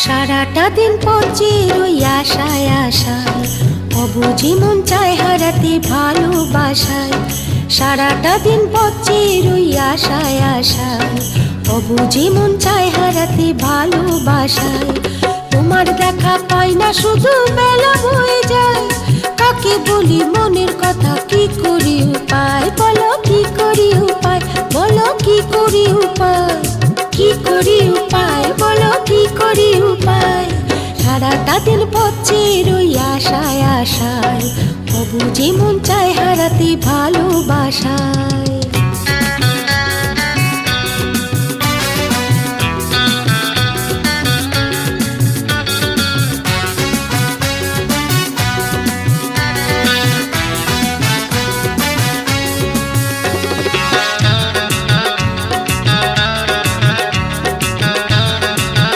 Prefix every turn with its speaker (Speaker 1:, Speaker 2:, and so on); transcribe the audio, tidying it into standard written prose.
Speaker 1: সারাটা দিন পচে রই আশায় আশায়, অবুঝি মন চায় হারাতে ভালোবাসায়। সারাটা দিন পচে রই আশায় আশায়, অবুঝি মন চায় হারাতে ভালোবাসায়। তোমার দেখা পাই না, শুধু বেলা বয়ে যায়। কাকে বলি মনের কথা, কি করি উপায় বলো, কি করি উপায় বলো, কি করি উপায়, কি করি উপায় বলো, কি করি উপায়। সারাটা দিন পচে রই আশায় আশায়, অবুঝি মন চায় হারাতে ভালোবাসায়।